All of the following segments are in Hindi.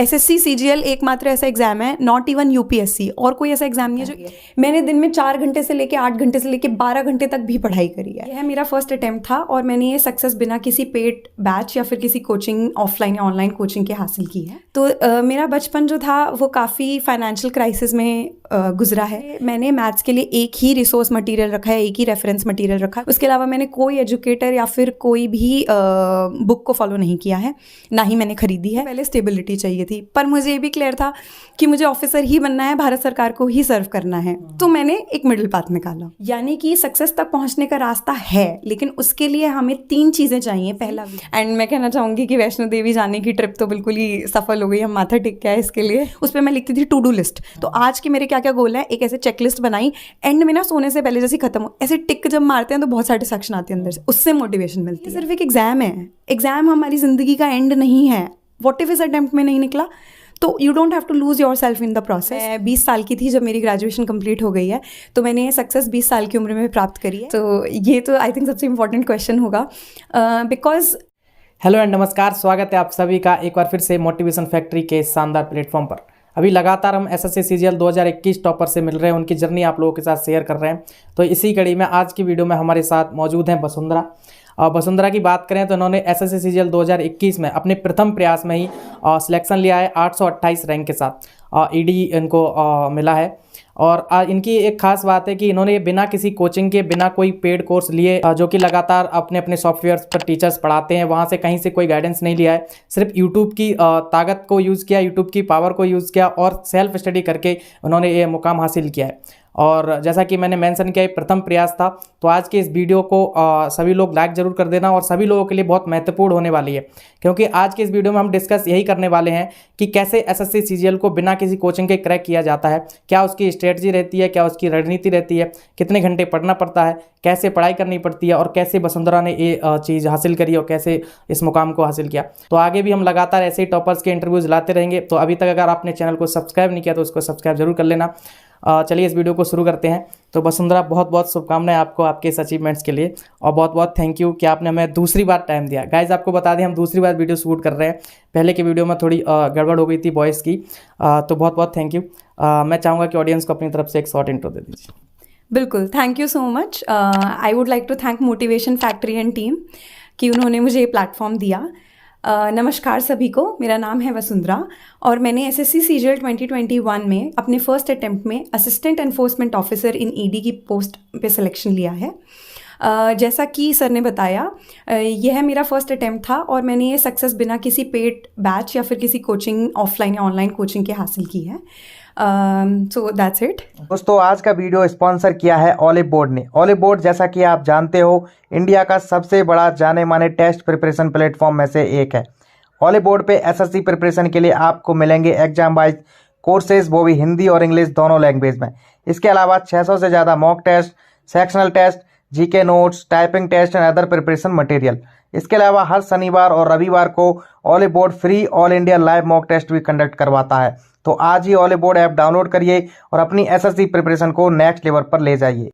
SSC CGL एकमात्र ऐसा एग्जाम है, नॉट इवन UPSC, और कोई ऐसा एग्जाम नहीं है जो मैंने दिन में 4 घंटे से लेके 8 घंटे से लेके 12 घंटे तक भी पढ़ाई करी है। यह मेरा फर्स्ट अटेम्प्ट था और मैंने ये सक्सेस बिना किसी पेड बैच या फिर किसी कोचिंग, ऑफलाइन या ऑनलाइन कोचिंग के हासिल की है। तो मेरा बचपन जो था वो काफ़ी फाइनेंशियल क्राइसिस में गुजरा है। मैंने मैथ्स के लिए एक ही रिसोर्स मटेरियल रखा है, एक ही रेफरेंस मटेरियल रखा है। उसके अलावा मैंने कोई एजुकेटर या फिर कोई भी बुक को फॉलो नहीं किया है, ना ही मैंने खरीदी है। पहले स्टेबिलिटी चाहिए थी, पर मुझे ये भी क्लियर था कि मुझे ऑफिसर ही बनना है, भारत सरकार को ही सर्व करना है। तो मैंने एक मिडिल पाथ निकाला, यानी कि सक्सेस तक पहुंचने का रास्ता है, लेकिन उसके लिए हमें 3 चीज़ें चाहिए। पहला, एंड मैं कहना चाहूँगी कि वैष्णो देवी जाने की ट्रिप तो बिल्कुल ही सफल हो गई, हम माथा टेक के आए इसके लिए। उस पर मैं लिखती थी टू डू लिस्ट। तो आज के मेरे क्या क्या गोल है, एक ऐसे चेकलिस्ट बनाई, एंड में ना सोने से पहले जैसे खत्म हो, ऐसे टिक जब मारते हैं तो बहुत सेटिस्फैक्शन आती है अंदर से, उससे मोटिवेशन मिलती है। सिर्फ एक एग्जाम है, एग्जाम हमारी जिंदगी का एंड नहीं है। व्हाट इफ इस अटेम्प्ट में नहीं निकला तो you don't have to lose yourself in the process. 20 साल की थी जब मेरी ग्रेजुएशन कंप्लीट हो गई है, तो मैंने ये सक्सेस 20 साल की उम्र में प्राप्त करी है। तो ये तो आई थिंक सबसे इंपॉर्टेंट क्वेश्चन होगा, बिकॉज हेलो एंड नमस्कार, स्वागत है आप सभी का एक बार फिर से मोटिवेशन फैक्ट्री के इस शानदार प्लेटफॉर्म पर। अभी लगातार हम SSC CGL 2021 टॉपर से मिल रहे हैं, उनकी जर्नी आप लोगों के साथ शेयर कर रहे हैं। तो इसी कड़ी में आज की वीडियो में हमारे साथ मौजूद हैं वसुंधरा। और वसुंधरा की बात करें तो इन्होंने SSC CGL 2021 में अपने प्रथम प्रयास में ही सिलेक्शन लिया है 828 रैंक के साथ। ED इनको मिला है। और इनकी एक खास बात है कि इन्होंने बिना किसी कोचिंग के, बिना कोई पेड कोर्स लिए, जो कि लगातार अपने अपने सॉफ्टवेयर पर टीचर्स पढ़ाते हैं, वहाँ से कहीं से कोई गाइडेंस नहीं लिया है। सिर्फ यूट्यूब की ताकत को यूज़ किया, यूट्यूब की पावर को यूज़ किया और सेल्फ स्टडी करके उन्होंने ये मुकाम हासिल किया है। और जैसा कि मैंने मेंशन किया, प्रथम प्रयास था। तो आज के इस वीडियो को सभी लोग लाइक ज़रूर कर देना, और सभी लोगों के लिए बहुत महत्वपूर्ण होने वाली है, क्योंकि आज के इस वीडियो में हम डिस्कस यही करने वाले हैं कि कैसे SSC CGL को बिना किसी कोचिंग के क्रैक किया जाता है, क्या उसकी स्ट्रेटजी रहती है, क्या उसकी रणनीति रहती है, कितने घंटे पढ़ना पड़ता है, कैसे पढ़ाई करनी पड़ती है, और कैसे वसुंधरा ने ये चीज़ हासिल करी और कैसे इस मुकाम को हासिल किया। तो आगे भी हम लगातार ऐसे ही टॉपर्स के इंटरव्यूज़ लाते रहेंगे। तो अभी तक अगर आपने चैनल को सब्सक्राइब नहीं किया तो उसको सब्सक्राइब जरूर कर लेना। चलिए इस वीडियो को शुरू करते हैं। तो वसुंधरा, बहुत बहुत शुभकामनाएं आपको आपके इस अचीवमेंट्स के लिए, और बहुत बहुत थैंक यू कि आपने हमें दूसरी बार टाइम दिया। गाइज आपको बता दें, हम दूसरी बार वीडियो शूट कर रहे हैं। पहले की वीडियो में थोड़ी गड़बड़ हो गई थी वॉइस की, तो बहुत बहुत थैंक यू। मैं चाहूँगा कि ऑडियंस को अपनी तरफ से एक शॉर्ट इंट्रो दे दीजिए। बिल्कुल, thank you so much. I would like to thank motivation factory and team कि उन्होंने मुझे ये प्लेटफॉर्म दिया। नमस्कार सभी को, मेरा नाम है वसुंधरा और मैंने SSC CGL 2021 में अपने फर्स्ट अटेम्प्ट में assistant enforcement officer in ED की पोस्ट पे सिलेक्शन लिया है। जैसा कि सर ने बताया, यह मेरा फर्स्ट अटेम्प्ट था और मैंने ये सक्सेस बिना किसी पेड बैच या फिर किसी कोचिंग, ऑफलाइन या ऑनलाइन कोचिंग के हासिल की है। So that's it. दोस्तों, आज का वीडियो स्पॉन्सर किया है ऑलिव बोर्ड ने। ऑलिव बोर्ड, जैसा कि आप जानते हो, इंडिया का सबसे बड़ा जाने माने टेस्ट प्रिपरेशन प्लेटफॉर्म में से एक है। ऑलिव बोर्ड पे SSC प्रिपरेशन के लिए आपको मिलेंगे एग्जाम वाइज कोर्सेज, वो भी हिंदी और इंग्लिश दोनों लैंग्वेज में। इसके अलावा 600 से ज़्यादा mock test, sectional test, GK notes, typing test and other preparation material. इसके अलावा हर शनिवार और रविवार को Oliveboard free all India live mock test भी कंडक्ट करवाता है। तो आज ही ऑलिव बोर्ड ऐप डाउनलोड करिए और अपनी SSC प्रिपरेशन को नेक्स्ट लेवल पर ले जाइए।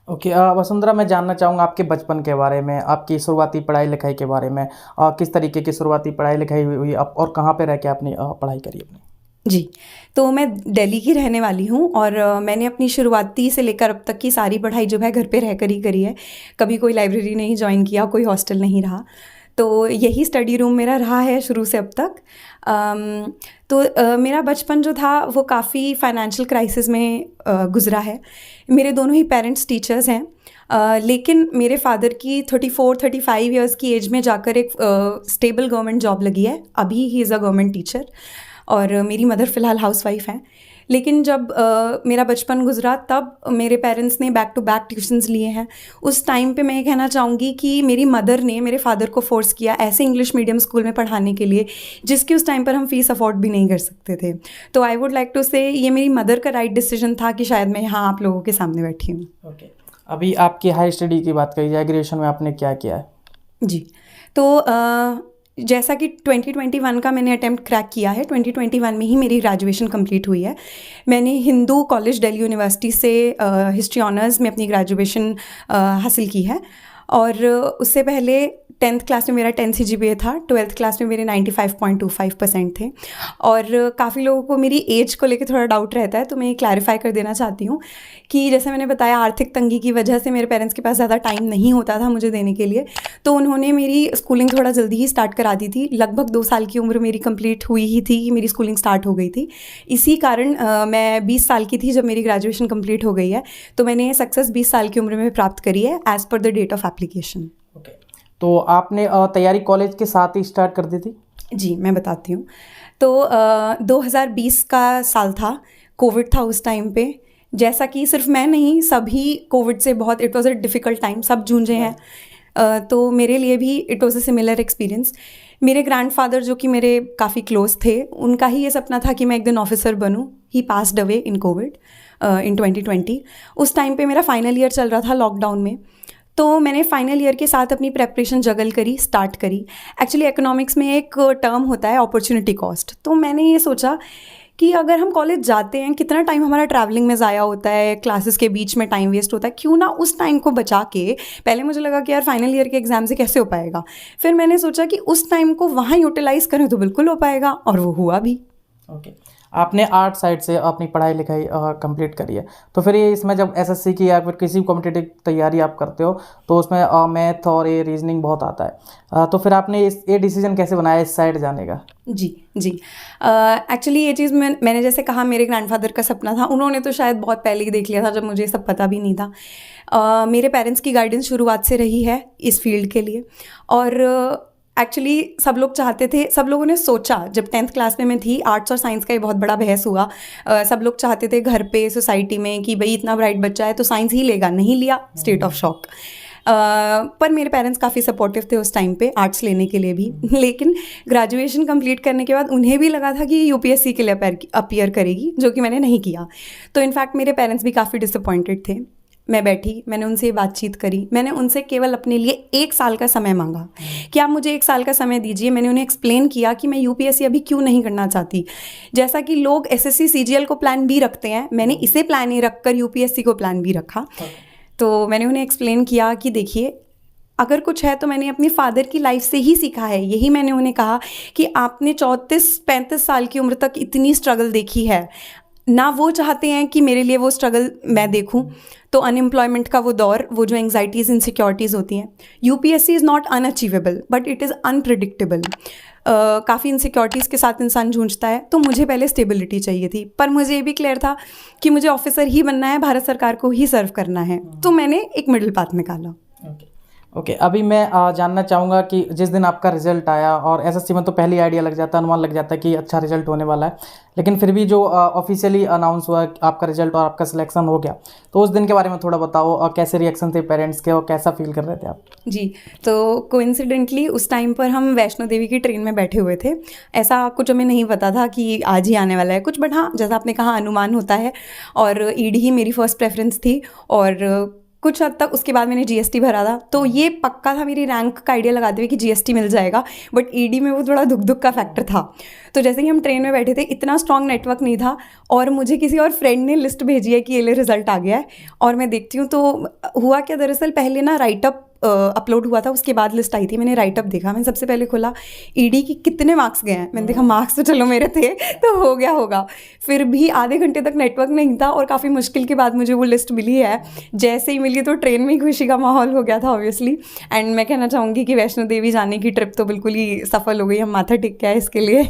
ओके, वसुंधरा, मैं जानना चाहूँगा आपके बचपन के बारे में, आपकी शुरुआती पढ़ाई लिखाई के बारे में। किस तरीके की शुरुआती पढ़ाई लिखाई हुई और कहाँ पे रह के आपने पढ़ाई करी अपनी? जी, तो मैं दिल्ली की रहने वाली हूँ और मैंने अपनी शुरुआती से लेकर अब तक की सारी पढ़ाई जो है घर पे रहकर ही करी है। कभी कोई लाइब्रेरी नहीं ज्वाइन किया, कोई हॉस्टल नहीं रहा, तो यही स्टडी रूम मेरा रहा है शुरू से अब तक। तो मेरा बचपन जो था वो काफ़ी फाइनेंशियल क्राइसिस में गुजरा है। मेरे दोनों ही पेरेंट्स टीचर्स हैं, लेकिन मेरे फादर की 34-35 ईयर्स की एज में जाकर एक स्टेबल गवर्नमेंट जॉब लगी है। अभी he is a government teacher, और मेरी मदर फ़िलहाल हाउसवाइफ हैं। लेकिन जब मेरा बचपन गुजरा तब मेरे पेरेंट्स ने बैक टू बैक ट्यूशन्स लिए हैं। उस टाइम पे मैं ये कहना चाहूँगी कि मेरी मदर ने मेरे फादर को फोर्स किया ऐसे इंग्लिश मीडियम स्कूल में पढ़ाने के लिए जिसकी उस टाइम पर हम फीस अफोर्ड भी नहीं कर सकते थे। तो आई वुड लाइक टू से ये मेरी मदर का राइट डिसीजन था कि शायद मैं यहाँ आप लोगों के सामने बैठी हूँ। ओके, अभी आपकी हाई स्टडी की बात करी जाए, ग्रेजुएशन में आपने क्या किया है? जी, तो जैसा कि 2021 का मैंने अटेम्प्ट क्रैक किया है, 2021 में ही मेरी ग्रेजुएशन कंप्लीट हुई है। मैंने हिंदू कॉलेज दिल्ली यूनिवर्सिटी से हिस्ट्री ऑनर्स में अपनी ग्रेजुएशन हासिल की है, और उससे पहले 10th क्लास में मेरा 10 CGPA था, 12th क्लास में मेरे 95.25% थे। और काफ़ी लोगों को मेरी एज को लेकर थोड़ा डाउट रहता है, तो मैं ये क्लैरिफाई कर देना चाहती हूँ कि जैसे मैंने बताया, आर्थिक तंगी की वजह से मेरे पेरेंट्स के पास ज़्यादा टाइम नहीं होता था मुझे देने के लिए, तो उन्होंने मेरी स्कूलिंग थोड़ा जल्दी ही स्टार्ट करा दी थी। लगभग 2 साल की उम्र मेरी कंप्लीट हुई ही थी कि मेरी स्कूलिंग स्टार्ट हो गई थी। इसी कारण मैं 20 साल की थी जब मेरी ग्रेजुएशन कंप्लीट हो गई है, तो मैंने ये सक्सेस 20 साल की उम्र में प्राप्त करी है as per the date of application. Okay, तो आपने तैयारी कॉलेज के साथ ही स्टार्ट कर दी थी? जी, मैं बताती हूँ। तो 2020 का साल था, कोविड था उस टाइम पे। जैसा कि सिर्फ मैं नहीं, सभी कोविड से बहुत, it was a difficult time, सब जूझे हैं। तो मेरे लिए भी it was a similar experience. मेरे ग्रैंडफादर, जो कि मेरे काफ़ी क्लोज थे, उनका ही ये सपना था कि मैं एक दिन ऑफिसर बनूँ। ही पास्ड अवे इन कोविड इन 2020। उस टाइम पे मेरा फाइनल ईयर चल रहा था लॉकडाउन में, तो मैंने फाइनल ईयर के साथ अपनी प्रेपरेशन जगल करी, स्टार्ट करी। एक्चुअली इकोनॉमिक्स में एक टर्म होता है अपॉर्चुनिटी कॉस्ट, तो मैंने ये सोचा कि अगर हम कॉलेज जाते हैं, कितना टाइम हमारा ट्रैवलिंग में ज़ाया होता है, क्लासेस के बीच में टाइम वेस्ट होता है, क्यों ना उस टाइम को बचा के, पहले मुझे लगा कि यार फाइनल ईयर के एग्ज़ाम से कैसे हो पाएगा, फिर मैंने सोचा कि उस टाइम को वहाँ यूटिलाइज़ करें तो बिल्कुल हो पाएगा, और वो हुआ भी। ओके, आपने आर्ट साइड से अपनी पढ़ाई लिखाई कंप्लीट करी है, तो फिर ये इसमें जब एसएससी की या फिर किसी कॉम्पिटिटिव तैयारी आप करते हो तो उसमें मैथ और ये रीजनिंग बहुत आता है, तो फिर आपने ये डिसीजन कैसे बनाया इस साइड जाने का? जी जी, एक्चुअली ये चीज़ मैंने जैसे कहा, मेरे ग्रैंडफादर का सपना था, उन्होंने तो शायद बहुत पहले ही देख लिया था जब मुझे सब पता भी नहीं था। मेरे पेरेंट्स की गाइडेंस शुरुआत से रही है इस फील्ड के लिए, और एक्चुअली सब लोग चाहते थे, सब लोगों ने सोचा, जब 10th क्लास में मैं थी, आर्ट्स और साइंस का ये बहुत बड़ा बहस हुआ। सब लोग चाहते थे घर पे, सोसाइटी में, कि भाई इतना ब्राइट बच्चा है तो साइंस ही लेगा, नहीं लिया, स्टेट ऑफ शॉक। पर मेरे पेरेंट्स काफ़ी सपोर्टिव थे उस टाइम पे आर्ट्स लेने के लिए भी। लेकिन ग्रेजुएशन कंप्लीट करने के बाद उन्हें भी लगा था कि यूपीएससी के लिए अपीयर करेगी, जो कि मैंने नहीं किया। तो इनफैक्ट मेरे पेरेंट्स भी काफ़ी डिसअपॉइंटेड थे। मैं बैठी, मैंने उनसे ये बातचीत करी, मैंने उनसे केवल अपने लिए 1 साल का समय मांगा कि आप मुझे 1 साल का समय दीजिए। मैंने उन्हें एक्सप्लेन किया कि मैं यूपीएससी अभी क्यों नहीं करना चाहती। जैसा कि लोग एसएससी सीजीएल को प्लान बी रखते हैं, मैंने इसे प्लान ए रखकर यूपीएससी को प्लान बी रखा। तो मैंने उन्हें एक्सप्लेन किया कि देखिए, अगर कुछ है तो मैंने अपने फादर की लाइफ से ही सीखा है। यही मैंने उन्हें कहा कि आपने 34-35 साल की उम्र तक इतनी स्ट्रगल देखी है ना, वो चाहते हैं कि मेरे लिए वो स्ट्रगल मैं देखूं। तो अनएम्प्लॉयमेंट का वो दौर, वो जो एंग्जाइटीज़, इनसिक्योरिटीज़ होती हैं, UPSC is not unachievable but it is unpredictable. काफ़ी इनसिक्योरिटीज़ के साथ इंसान जूझता है। तो मुझे पहले स्टेबिलिटी चाहिए थी, पर मुझे ये भी क्लियर था कि मुझे ऑफिसर ही बनना है, भारत सरकार को ही सर्व करना है। तो मैंने एक मिडिल पाथ निकाला। ओके, अभी मैं जानना चाहूँगा कि जिस दिन आपका रिजल्ट आया, और एसएससी में तो पहले आइडिया लग जाता है, अनुमान लग जाता है कि अच्छा रिजल्ट होने वाला है, लेकिन फिर भी जो ऑफिशियली अनाउंस हुआ आपका रिजल्ट और आपका सिलेक्शन हो गया, तो उस दिन के बारे में थोड़ा बताओ, और कैसे रिएक्शन थे पेरेंट्स के और कैसा फील कर रहे थे आप? जी, तो कोइंसिडेंटली उस टाइम पर हम वैष्णो देवी की ट्रेन में बैठे हुए थे। ऐसा कुछ हमें नहीं पता था कि आज ही आने वाला है कुछ, बट हाँ, जैसा आपने कहा, अनुमान होता है। और ईडी ही मेरी फर्स्ट प्रेफरेंस थी, और कुछ हद तक उसके बाद मैंने जीएसटी भरा था। तो ये पक्का था मेरी रैंक का आइडिया लगाते हुए कि जीएसटी मिल जाएगा, बट ईडी में वो थोड़ा दुख का फैक्टर था। तो जैसे ही हम ट्रेन में बैठे थे, इतना स्ट्रॉन्ग नेटवर्क नहीं था, और मुझे किसी और फ्रेंड ने लिस्ट भेजी है कि ये ले रिजल्ट आ गया है, और मैं देखती हूँ तो हुआ क्या, दरअसल पहले ना राइटअप अपलोड हुआ था, उसके बाद लिस्ट आई थी। मैंने राइटअप देखा, मैंने सबसे पहले खोला ईडी की कितने मार्क्स गए हैं। मैंने देखा मार्क्स तो चलो मेरे थे, तो हो गया होगा। फिर भी आधे घंटे तक नेटवर्क नहीं था, और काफ़ी मुश्किल के बाद मुझे वो लिस्ट मिली है। जैसे ही मिली तो ट्रेन में खुशी का माहौल हो गया था ऑब्वियसली। एंड मैं कहना चाहूँगी कि वैष्णो देवी जाने की ट्रिप तो बिल्कुल ही सफल हो गई, हम माथा टेक के आए इसके लिए।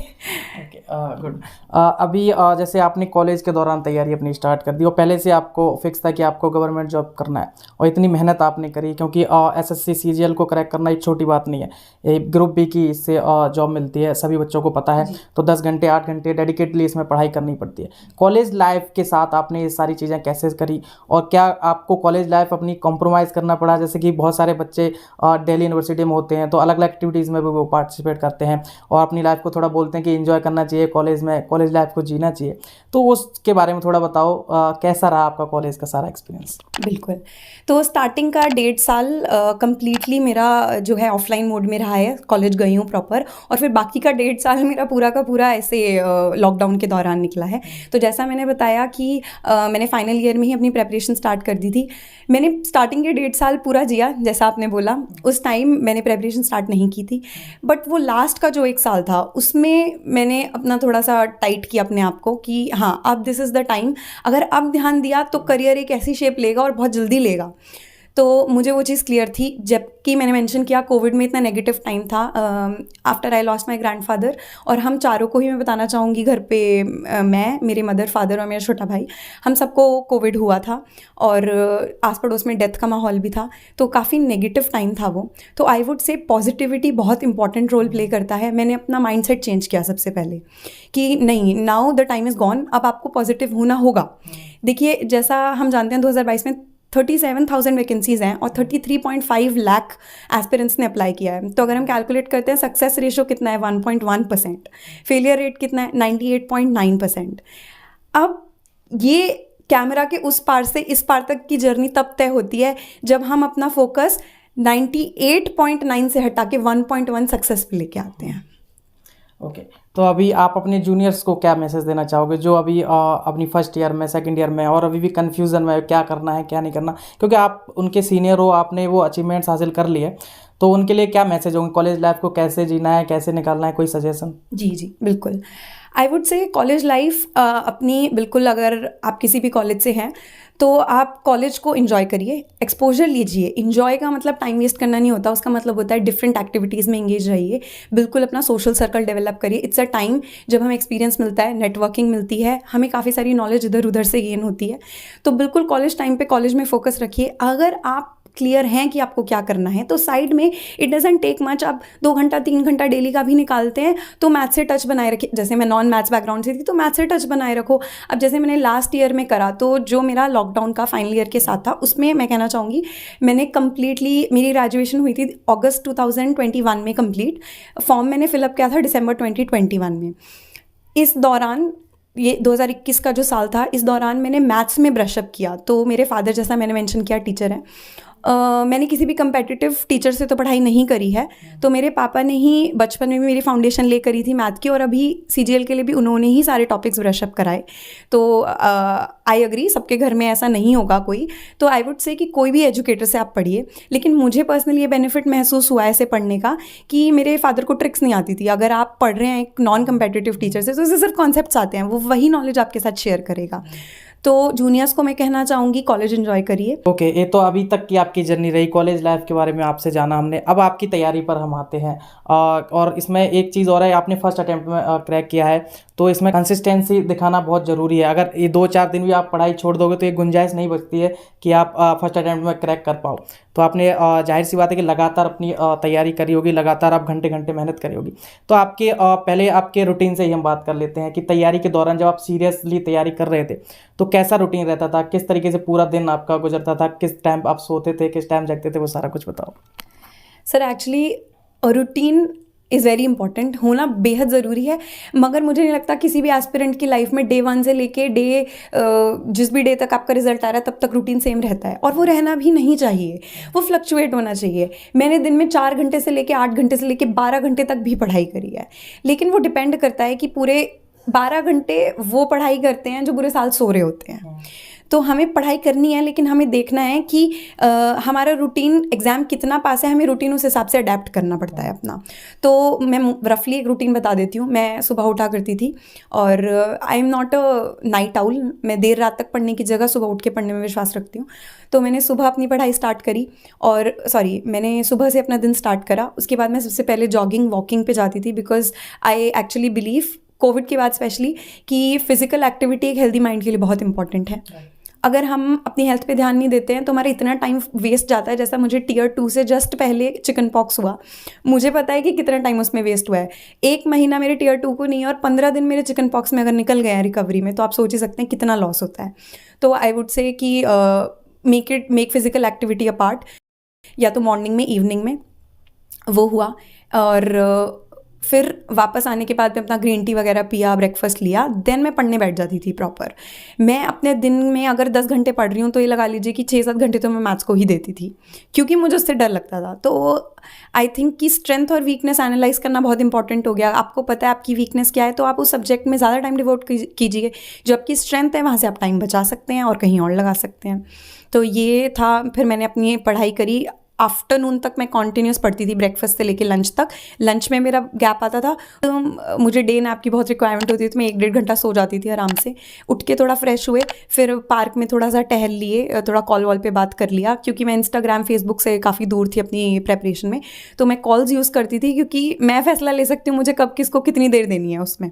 गुड। अभी जैसे आपने कॉलेज के दौरान तैयारी अपनी स्टार्ट कर दी, और पहले से आपको फिक्स था कि आपको गवर्नमेंट जॉब करना है, और इतनी मेहनत आपने करी, क्योंकि एसएससी सीजीएल को क्रैक करना एक छोटी बात नहीं है। ये ग्रुप बी की इससे जॉब मिलती है, सभी बच्चों को पता है। तो 10 घंटे 8 घंटे डेडिकेटली इसमें पढ़ाई करनी पड़ती है। कॉलेज लाइफ के साथ आपने ये सारी चीज़ें कैसे करी, और क्या आपको कॉलेज लाइफ अपनी कॉम्प्रोमाइज़ करना पड़ा? जैसे कि बहुत सारे बच्चे दिल्ली यूनिवर्सिटी में होते हैं, तो अलग अलग एक्टिविटीज़ में भी वो पार्टिसिपेट करते हैं, और अपनी लाइफ को थोड़ा बोलते हैं कि एंजॉय करना चाहिए कॉलेज में, कॉलेज लाइफ को जीना चाहिए। तो उसके बारे में थोड़ा बताओ, कैसा रहा आपका कॉलेज का सारा एक्सपीरियंस? बिल्कुल। तो स्टार्टिंग का 1.5 साल कम्प्लीटली मेरा जो है ऑफलाइन मोड में रहा है, कॉलेज गई हूँ प्रॉपर, और फिर बाकी का 1.5 साल मेरा पूरा का पूरा ऐसे लॉकडाउन के दौरान निकला है। तो जैसा मैंने बताया कि मैंने फाइनल ईयर में ही अपनी प्रेपरेशन स्टार्ट कर दी थी। मैंने स्टार्टिंग के 1.5 साल पूरा जिया, जैसा आपने बोला, उस टाइम मैंने प्रेपरेशन स्टार्ट नहीं की थी, बट वो लास्ट का जो 1 साल था उसमें मैंने अपना थोड़ा सा टाइट किया अपने आप को कि हाँ, अब दिस इज़ द टाइम, अगर अब ध्यान दिया तो करियर एक ऐसी शेप लेगा और बहुत जल्दी लेगा। तो मुझे वो चीज़ क्लियर थी। जबकि मैंने मेंशन किया कोविड में इतना नेगेटिव टाइम था, after I lost my grandfather, और हम चारों को ही मैं बताना चाहूँगी घर पे, मैं, मेरे मदर, फादर और मेरा छोटा भाई, हम सबको कोविड हुआ था और आस पड़ोस में डेथ का माहौल भी था, तो काफ़ी नेगेटिव टाइम था वो। तो आई वुड से पॉजिटिविटी बहुत इंपॉर्टेंट रोल प्ले करता है। मैंने अपना माइंडसेट चेंज किया सबसे पहले कि नहीं, now the time is gone, अब आपको पॉजिटिव होना होगा। देखिए, जैसा हम जानते हैं 2022 में 37,000 वैकेंसीज़ हैं और 33.5 लाख एस्पिरेंट्स ने अप्लाई किया है। तो अगर हम कैलकुलेट करते हैं, सक्सेस रेशो कितना है 1.1%, फेलियर रेट कितना है 98.9%। अब ये कैमरा के उस पार से इस पार तक की जर्नी तब तय होती है जब हम अपना फोकस 98.9 से हटा के 1.1 सक्सेस पे लेके आते हैं। ओके, तो अभी आप अपने जूनियर्स को क्या मैसेज देना चाहोगे जो अभी अपनी फर्स्ट ईयर में, सेकंड ईयर में और अभी भी कन्फ्यूज़न में क्या करना है क्या नहीं करना, क्योंकि आप उनके सीनियर हो, आपने वो अचीवमेंट्स हासिल कर लिए, तो उनके लिए क्या मैसेज होंगे? कॉलेज लाइफ को कैसे जीना है, कैसे निकालना है, कोई सजेशन? जी बिल्कुल। I would say college life अपनी बिल्कुल, अगर आप किसी भी कॉलेज से हैं तो आप कॉलेज को इन्जॉय करिए, एक्सपोजर लीजिए। इन्जॉय का मतलब टाइम वेस्ट करना नहीं होता, उसका मतलब होता है डिफरेंट एक्टिविटीज़ में एंगेज रहिए, बिल्कुल अपना सोशल सर्कल डेवलप करिए। इट्स अ टाइम जब हमें एक्सपीरियंस मिलता है, नेटवर्किंग मिलती है, हमें काफ़ी सारी नॉलेज इधर उधर से गेन होती है। तो बिल्कुल कॉलेज टाइम पे कॉलेज में फोकस रखिए। अगर आप क्लियर हैं कि आपको क्या करना है तो साइड में इट डजंट टेक मच, आप 2 घंटा 3 घंटा डेली का भी निकालते हैं तो मैथ्स से टच बनाए रखिए। जैसे मैं नॉन मैथ्स बैकग्राउंड से थी तो मैथ्स से टच बनाए रखो। अब जैसे मैंने लास्ट ईयर में करा, तो जो मेरा लॉकडाउन का फाइनल ईयर के साथ था, उसमें मैं कहना चाहूँगी मैंने कम्प्लीटली, मेरी ग्रेजुएशन हुई थी अगस्त 2021 में कंप्लीट, फॉर्म मैंने फिलअप किया था दिसंबर 2021 में। इस दौरान, ये 2021 का जो साल था, इस दौरान मैंने मैथ्स में ब्रशअप किया। तो मेरे फादर, जैसा मैंने मेंशन किया, टीचर हैं। मैंने किसी भी कंपेटिटिव टीचर से तो पढ़ाई नहीं करी है, तो मेरे पापा ने ही बचपन में भी मेरी फाउंडेशन ले करी थी मैथ की, और अभी सीजीएल के लिए भी उन्होंने ही सारे टॉपिक्स ब्रशअप कराए। तो आई एग्री, सबके घर में ऐसा नहीं होगा कोई। तो आई वुड से कि कोई भी एजुकेटर से आप पढ़िए, लेकिन मुझे पर्सनली ये बेनिफिट महसूस हुआ ऐसे पढ़ने का कि मेरे फादर को ट्रिक्स नहीं आती थी। अगर आप पढ़ रहे हैं एक नॉन कंपेटिटिव टीचर से, तो उससे सिर्फ कॉन्सेप्ट्स आते हैं, वो वही नॉलेज आपके साथ शेयर करेगा। तो जूनियर्स को मैं कहना चाहूँगी कॉलेज एंजॉय करिए। ओके, ये तो अभी तक की आपकी जर्नी रही, कॉलेज लाइफ के बारे में आपसे जाना हमने। अब आपकी तैयारी पर हम आते हैं, और इसमें एक चीज़ और है, आपने फर्स्ट अटेम्प्ट में क्रैक किया है, तो इसमें कंसिस्टेंसी दिखाना बहुत ज़रूरी है। अगर ये 2-4 दिन भी आप पढ़ाई छोड़ दोगे तो ये गुंजाइश नहीं बचती है कि आप फर्स्ट अटेम्प्ट में क्रैक कर पाओ। तो आपने जाहिर सी बात है कि लगातार अपनी तैयारी करी होगी, लगातार आप घंटे घंटे मेहनत करी होगी। तो आपके पहले आपके रूटीन से ही हम बात कर लेते हैं कि तैयारी के दौरान जब आप सीरियसली तैयारी कर रहे थे तो कैसा रूटीन रहता था, किस तरीके से पूरा दिन आपका गुजरता था, किस टाइम आप सोते थे, किस टाइम जगते थे, वो सारा कुछ बताओ। Sir, actually routine is very important, होना बेहद ज़रूरी है, मगर मुझे नहीं लगता किसी भी एस्पिरेंट की लाइफ में डे 1 से लेके जिस भी डे तक आपका रिजल्ट आ रहा है तब तक रूटीन सेम रहता है, और वो रहना भी नहीं चाहिए, वो फ्लक्चुएट होना चाहिए। मैंने दिन में 4 घंटे से लेके 8 घंटे से लेके 12 घंटे तक भी पढ़ाई करी है, लेकिन वो डिपेंड करता है कि पूरे 12 घंटे वो पढ़ाई करते हैं जो पूरे साल सो रहे होते हैं। तो हमें पढ़ाई करनी है, लेकिन हमें देखना है कि हमारा रूटीन एग्ज़ाम कितना पास है, हमें रूटीन उस हिसाब से अडेप्ट करना पड़ता है अपना। तो मैं रफली एक रूटीन बता देती हूँ। मैं सुबह उठा करती थी, और I am not a night owl, मैं देर रात तक पढ़ने की जगह सुबह उठ के पढ़ने में विश्वास रखती हूँ। तो मैंने सुबह अपनी पढ़ाई स्टार्ट करी, और मैंने सुबह से अपना दिन स्टार्ट करा। उसके बाद मैं सबसे पहले जॉगिंग, वॉकिंग पे जाती थी, because I actually believe, Covid के बाद स्पेशली, कि फिजिकल एक्टिविटी एक हेल्दी माइंड के लिए बहुत इंपॉर्टेंट है। अगर हम अपनी हेल्थ पे ध्यान नहीं देते हैं तो हमारा इतना टाइम वेस्ट जाता है। जैसा मुझे टियर 2 से जस्ट पहले चिकन पॉक्स हुआ, मुझे पता है कि कितना टाइम उसमें वेस्ट हुआ है। 1 महीना मेरे टियर 2 को नहीं, और 15 दिन मेरे चिकन पॉक्स में अगर निकल गए हैं रिकवरी में, तो आप सोच ही सकते हैं कितना लॉस होता है। तो आई वुड से कि make physical activity a part, या तो मॉर्निंग में, इवनिंग में, वो हुआ। और फिर वापस आने के बाद मैं अपना ग्रीन टी वगैरह पिया, ब्रेकफास्ट लिया, देन मैं पढ़ने बैठ जाती थी प्रॉपर। मैं अपने दिन में अगर 10 घंटे पढ़ रही हूँ तो ये लगा लीजिए कि 6-7 घंटे तो मैं मैथ्स को ही देती थी, क्योंकि मुझे उससे डर लगता था। तो आई थिंक कि स्ट्रेंथ और वीकनेस एनालाइज करना बहुत इंपॉर्टेंट हो गया। आपको पता है आपकी वीकनेस क्या है, तो आप उस सब्जेक्ट में ज़्यादा टाइम डिवोट कीजिए। जो आपकी स्ट्रेंथ है वहाँ से आप टाइम बचा सकते हैं और कहीं और लगा सकते हैं। तो ये था। फिर मैंने अपनी पढ़ाई करी। आफ्टरनून तक मैं कॉन्टिन्यूस पढ़ती थी, ब्रेकफास्ट से लेके लंच तक। लंच में मेरा गैप आता था, तो मुझे डे नैप की बहुत रिक्वायरमेंट होती थी, तो मैं 1-1.5 घंटा सो जाती थी आराम से। उठ के थोड़ा फ्रेश हुए, फिर पार्क में थोड़ा सा टहल लिए, थोड़ा कॉल वॉल पे बात कर लिया, क्योंकि मैं इंस्टाग्राम फेसबुक से काफ़ी दूर थी अपनी प्रेपरेशन में। तो मैं कॉल्स यूज़ करती थी, क्योंकि मैं फैसला ले सकती हूँ मुझे कब किसको कितनी देर देनी है उसमें।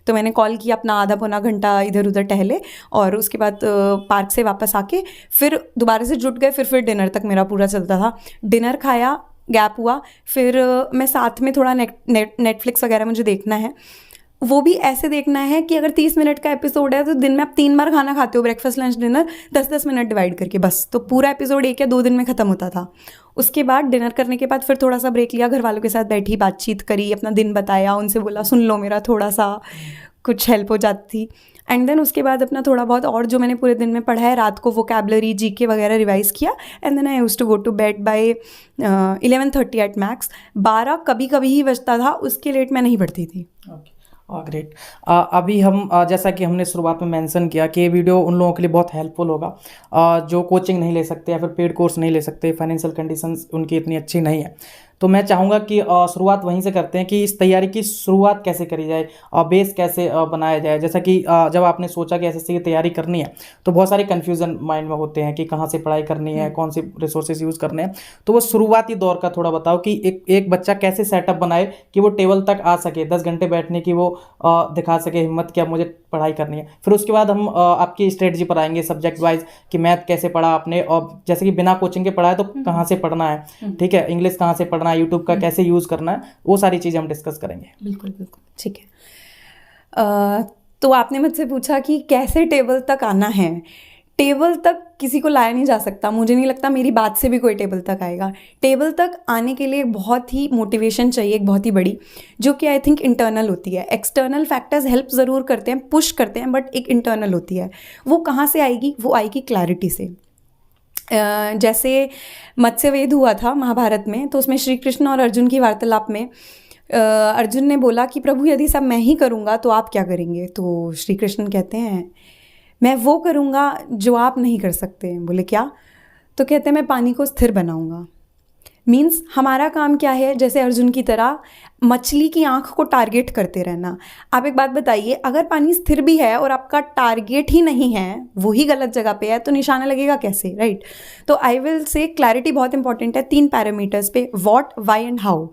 तो मैंने कॉल किया, अपना आधा पौना घंटा इधर उधर टहले, और उसके बाद पार्क से वापस आके फिर दोबारा से जुट गए। फिर डिनर तक मेरा पूरा चलता था। डिनर खाया, गैप हुआ, फिर मैं साथ में थोड़ा नेटफ्लिक्स वगैरह मुझे देखना है। वो भी ऐसे देखना है कि अगर 30 मिनट का एपिसोड है तो दिन में आप 3 बार खाना खाते हो, breakfast lunch dinner, 10-10 minute divide करके, बस। तो पूरा एपिसोड 1 या 2 दिन में ख़त्म होता था। उसके बाद डिनर करने के बाद फिर थोड़ा सा ब्रेक लिया, घर वालों के साथ बैठी, बातचीत करी, अपना दिन बताया, उनसे बोला सुन लो मेरा, थोड़ा सा कुछ हेल्प हो जाती थी। एंड देन उसके बाद अपना थोड़ा बहुत और जो मैंने पूरे दिन में पढ़ा है, रात को वोकैबलरी, जीके वगैरह रिवाइज़ किया। And then I used to go to bed by 11:30 at max. 12 कभी कभी ही बजता था, उसके लेट मैं नहीं पढ़ती थी। ग्रेट। अभी हम जैसा कि हमने शुरुआत में मेंशन किया कि ये वीडियो उन लोगों के लिए बहुत हेल्पफुल होगा जो कोचिंग नहीं ले सकते या फिर पेड कोर्स नहीं ले सकते, फाइनेंशियल कंडीशंस उनकी इतनी अच्छी नहीं है। तो मैं चाहूँगा कि शुरुआत वहीं से करते हैं कि इस तैयारी की शुरुआत कैसे करी जाए और बेस कैसे बनाया जाए। जैसा कि जब आपने सोचा कि एसएससी की तैयारी करनी है तो बहुत सारे कन्फ्यूज़न माइंड में होते हैं कि कहाँ से पढ़ाई करनी है, कौन से रिसोर्सेज यूज़ करने हैं। तो वो शुरुआती दौर का थोड़ा बताओ कि एक बच्चा कैसे सेटअप बनाए कि वो टेबल तक आ सके, 10 घंटे बैठने की वो दिखा सके हिम्मत कि अब मुझे पढ़ाई करनी है। फिर उसके बाद हम आपकी स्ट्रेटजी पर आएंगे सब्जेक्ट वाइज कि मैथ कैसे पढ़ा आपने, और जैसे कि बिना कोचिंग के पढ़ा है तो कहाँ से पढ़ना है, ठीक है, इंग्लिश कहाँ से पढ़ना है, यूट्यूब का कैसे यूज़ करना है, वो सारी चीज़ें हम डिस्कस करेंगे। बिल्कुल बिल्कुल, ठीक है। तो आपने मुझसे पूछा कि कैसे टेबल तक आना है। टेबल तक किसी को लाया नहीं जा सकता, मुझे नहीं लगता मेरी बात से भी कोई टेबल तक आएगा। टेबल तक आने के लिए बहुत ही मोटिवेशन चाहिए, एक बहुत ही बड़ी, जो कि आई थिंक इंटरनल होती है। एक्सटर्नल फैक्टर्स हेल्प ज़रूर करते हैं, पुश करते हैं, बट एक इंटरनल होती है। वो कहाँ से आएगी? वो आएगी क्लैरिटी से। जैसे मत्स्यवेद हुआ था महाभारत में, तो उसमें श्री कृष्ण और अर्जुन की वार्तालाप में अर्जुन ने बोला कि प्रभु यदि सब मैं ही करूँगा तो आप क्या करेंगे? तो श्री कृष्ण कहते हैं मैं वो करूँगा जो आप नहीं कर सकते। बोले क्या? तो कहते हैं मैं पानी को स्थिर बनाऊँगा। मीन्स हमारा काम क्या है? जैसे अर्जुन की तरह मछली की आंख को टारगेट करते रहना। आप एक बात बताइए, अगर पानी स्थिर भी है और आपका टारगेट ही नहीं है, वो ही गलत जगह पे है, तो निशाना लगेगा कैसे, राइट? तो आई विल से क्लैरिटी बहुत इंपॉर्टेंट है 3 पैरामीटर्स पे, व्हाट, व्हाई एंड हाउ।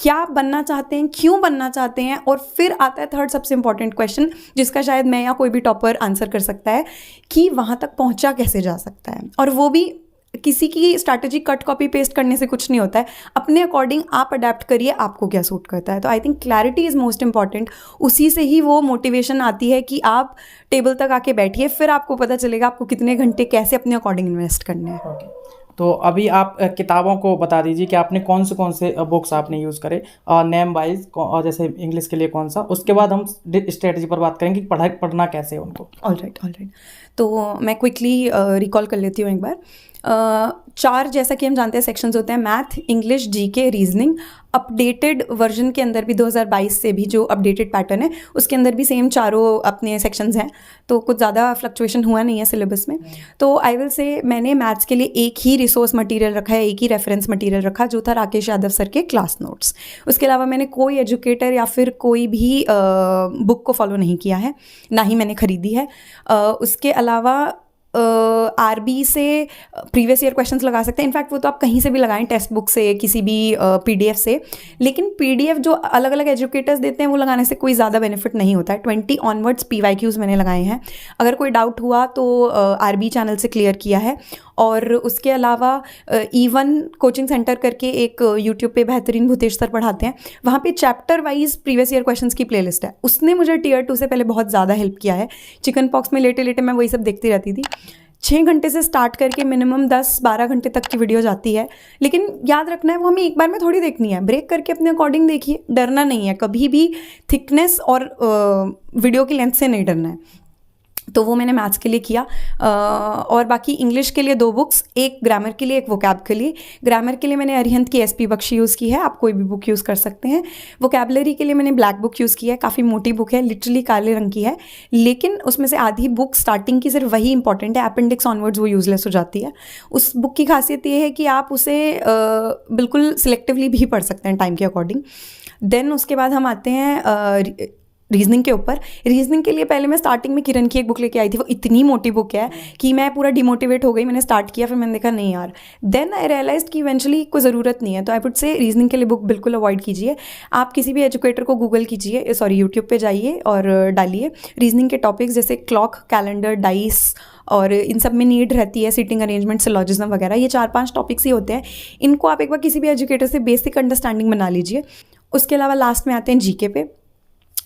क्या आप बनना चाहते हैं, क्यों बनना चाहते हैं, और फिर आता है थर्ड सबसे इंपॉर्टेंट क्वेश्चन, जिसका शायद मैं या कोई भी टॉपर आंसर कर सकता है, कि वहाँ तक पहुँचा कैसे जा सकता है। और वो भी किसी की स्ट्रैटेजी कट कॉपी पेस्ट करने से कुछ नहीं होता है, अपने अकॉर्डिंग आप अडेप्ट करिए आपको क्या सूट करता है। तो I think clarity is most important. उसी से ही वो मोटिवेशन आती है कि आप टेबल तक आके बैठिए, फिर आपको पता चलेगा आपको कितने घंटे कैसे अपने अकॉर्डिंग इन्वेस्ट करने हैं। तो अभी आप किताबों को बता दीजिए कि आपने कौन से बुक्स आपने यूज़ करे, नेम वाइज, जैसे इंग्लिश के लिए कौन सा। उसके बाद हम स्ट्रेटजी पर बात करेंगे कि पढ़ना कैसे है उनको। All right. तो मैं क्विकली रिकॉल कर लेती हूँ एक बार। 4 जैसा कि हम जानते हैं सेक्शंस होते हैं, math, English, GK, reasoning. Updated version के अंदर भी 2022 से भी जो अपडेटेड पैटर्न है उसके अंदर भी सेम चारों अपने सेक्शंस हैं, तो कुछ ज़्यादा फ्लक्चुएशन हुआ नहीं है सिलेबस में। तो आई विल से मैंने मैथ्स के लिए एक ही रिसोर्स मटेरियल रखा है, एक ही रेफरेंस मटेरियल रखा, जो था राकेश यादव सर के क्लास नोट्स। उसके अलावा मैंने कोई एजुकेटर या फिर कोई भी बुक को फॉलो नहीं किया है, ना ही मैंने ख़रीदी है। उसके अलावा आरबी से प्रीवियस ईयर क्वेश्चंस लगा सकते हैं। इनफैक्ट वो तो आप कहीं से भी लगाएं, टेक्स्ट बुक से, किसी भी पीडीएफ से। लेकिन पीडीएफ जो अलग अलग एजुकेटर्स देते हैं वो लगाने से कोई ज़्यादा बेनिफिट नहीं होता है। 20 ऑनवर्ड्स PYQs मैंने लगाए हैं। अगर कोई डाउट हुआ तो आरबी चैनल से क्लियर किया है। और उसके अलावा E1 कोचिंग सेंटर करके एक यूट्यूब पे बेहतरीन भूतेश सर पढ़ाते हैं, वहाँ पे chapter wise previous year questions की प्लेलिस्ट है। उसने मुझे Tier 2 से पहले बहुत ज़्यादा हेल्प किया है। चिकन पॉक्स में लेटे लेटे मैं वही सब देखती रहती थी। 6 घंटे से स्टार्ट करके मिनिमम 10-12 घंटे तक की वीडियो जाती है, लेकिन याद रखना है वो हमें एक बार में थोड़ी देखनी है, ब्रेक करके अपने अकॉर्डिंग देखिए, डरना नहीं है कभी भी, थिकनेस और वीडियो की लेंथ से नहीं डरना है। तो वो मैंने मैथ्स के लिए किया। और बाकी इंग्लिश के लिए 2 बुक्स, एक ग्रामर के लिए, एक वोकैब के लिए। ग्रामर के लिए मैंने अरिहंत की SP बख्शी यूज़ की है, आप कोई भी बुक यूज़ कर सकते हैं। वोकैबलरी के लिए मैंने ब्लैक बुक यूज़ की है, काफ़ी मोटी बुक है, लिटरली काले रंग की है, लेकिन उसमें से आधी बुक स्टार्टिंग की सिर्फ वही इंपॉर्टेंट है, अपेंडिक्स ऑनवर्ड्स वो यूजलेस हो जाती है। उस बुक की खासियत ये है कि आप उसे बिल्कुल सिलेक्टिवली भी पढ़ सकते हैं टाइम के अकॉर्डिंग। देन उसके बाद हम आते हैं रीजनिंग के ऊपर। रीजनिंग के लिए पहले मैं स्टार्टिंग में किरण की एक बुक लेके आई थी, वो इतनी मोटी बुक है कि मैं पूरा डिमोटिवेट हो गई। मैंने स्टार्ट किया, फिर मैंने देखा नहीं यार, देन आई रियलाइज कि इवेंचुअली कोई ज़रूरत नहीं है। तो आई वुड से रीजनिंग के लिए बुक बिल्कुल अवॉइड कीजिए। आप किसी भी एजुकेटर को गूगल कीजिए, यूट्यूब पे जाइए और डालिए रीजनिंग के टॉपिक्स जैसे क्लॉक, कैलेंडर, डाइस, और इन सब में नीड रहती है सीटिंग अरेंजमेंट, सिलॉजिज्म वगैरह। ये 4-5 टॉपिक्स ही होते हैं, इनको आप एक बार किसी भी एजुकेटर से बेसिक अंडरस्टैंडिंग बना लीजिए। उसके अलावा लास्ट में आते हैं जीके पे।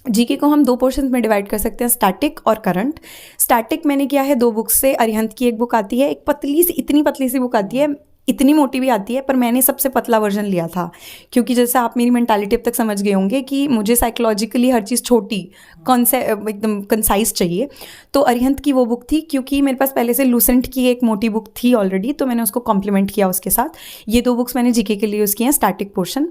जीके को हम 2 पोर्शंस में डिवाइड कर सकते हैं, स्टैटिक और करंट। स्टैटिक मैंने किया है 2 बुक्स से, अरिहंत की एक बुक आती है, एक पतली सी, इतनी पतली सी बुक आती है, इतनी मोटी भी आती है, पर मैंने सबसे पतला वर्जन लिया था क्योंकि जैसे आप मेरी मेंटालिटी अब तक समझ गए होंगे कि मुझे साइकोलॉजिकली हर चीज़ छोटी, एकदम कंसाइज चाहिए। तो अरिहंत की वो बुक थी, क्योंकि मेरे पास पहले से लूसेंट की एक मोटी बुक थी ऑलरेडी, तो मैंने उसको कॉम्प्लीमेंट किया उसके साथ। ये 2 बुक्स मैंने जीके के लिए यूज़ की हैं, स्टैटिक पोर्शन।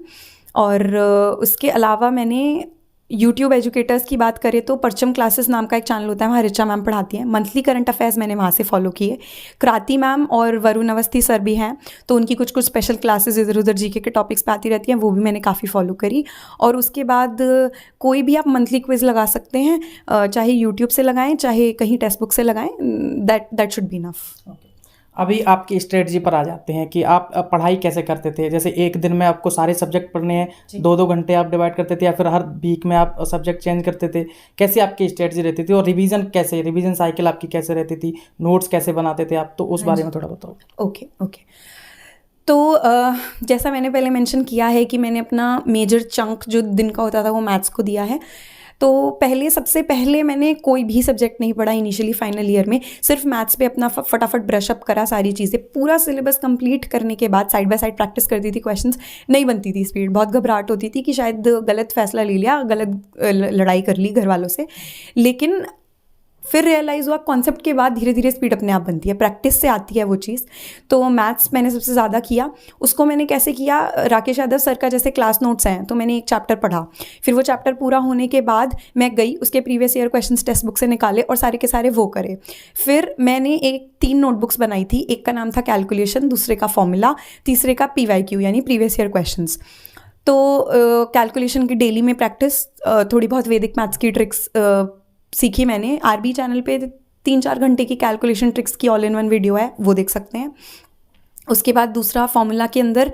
और उसके अलावा मैंने यूट्यूब एजुकेटर्स की बात करें तो परचम क्लासेस नाम का एक चैनल होता है, वहाँ रिचा मैम पढ़ाती हैं। मंथली करंट अफेयर्स मैंने वहाँ से फॉलो किए। क्रांति मैम और वरुण अवस्थी सर भी हैं, तो उनकी कुछ कुछ स्पेशल क्लासेस इधर उधर जीके के टॉपिक्स पे आती रहती हैं, वो भी मैंने काफ़ी फॉलो करी। और उसके बाद कोई भी आप मंथली क्विज लगा सकते हैं, चाहे यूट्यूब से लगाएं चाहे कहीं टेक्स्ट बुक से लगाएं, दैट शुड बी इनफ। अभी आपकी स्ट्रेटजी पर आ जाते हैं कि आप पढ़ाई कैसे करते थे। जैसे एक दिन में आपको सारे सब्जेक्ट पढ़ने हैं, 2-2 घंटे आप डिवाइड करते थे, या फिर हर वीक में आप सब्जेक्ट चेंज करते थे, कैसे आपकी स्ट्रेटजी रहती थी? और रिवीजन साइकिल आपकी कैसे रहती थी, नोट्स कैसे बनाते थे आप, तो उस बारे में थोड़ा बताओ। ओके। तो जैसा मैंने पहले मेंशन किया है कि मैंने अपना मेजर चंक जो दिन का होता था वो मैथ्स को दिया है। तो सबसे पहले मैंने कोई भी सब्जेक्ट नहीं पढ़ा इनिशियली फाइनल ईयर में, सिर्फ मैथ्स पे अपना फटाफट ब्रशअप करा सारी चीज़ें। पूरा सिलेबस कंप्लीट करने के बाद साइड बाय साइड प्रैक्टिस करती थी, क्वेश्चंस नहीं बनती थी स्पीड, बहुत घबराहट होती थी कि शायद गलत फैसला ले लिया, गलत लड़ाई कर ली घर वालों से। लेकिन फिर रियलाइज़ हुआ कॉन्सेप्ट के बाद धीरे धीरे स्पीड अपने आप बनती है, प्रैक्टिस से आती है वो चीज़। तो मैथ्स मैंने सबसे ज़्यादा किया। उसको मैंने कैसे किया, राकेश यादव सर का जैसे क्लास नोट्स हैं, तो मैंने एक चैप्टर पढ़ा, फिर वो चैप्टर पूरा होने के बाद मैं गई उसके previous year questions text book से निकाले और सारे के सारे वो करे। फिर मैंने 3 नोटबुक्स बनाई थी, एक का नाम था कैलकुलेशन, दूसरे का फॉर्मूला, तीसरे का PYQ यानी प्रीवियस ईयर क्वेश्चंस। तो कैलकुलेशन की डेली में प्रैक्टिस, थोड़ी बहुत वैदिक मैथ्स की ट्रिक्स सीखी मैंने। RB चैनल पे 3-4 घंटे की कैलकुलेशन ट्रिक्स की ऑल इन वन वीडियो है, वो देख सकते हैं। उसके बाद दूसरा फॉर्मूला के अंदर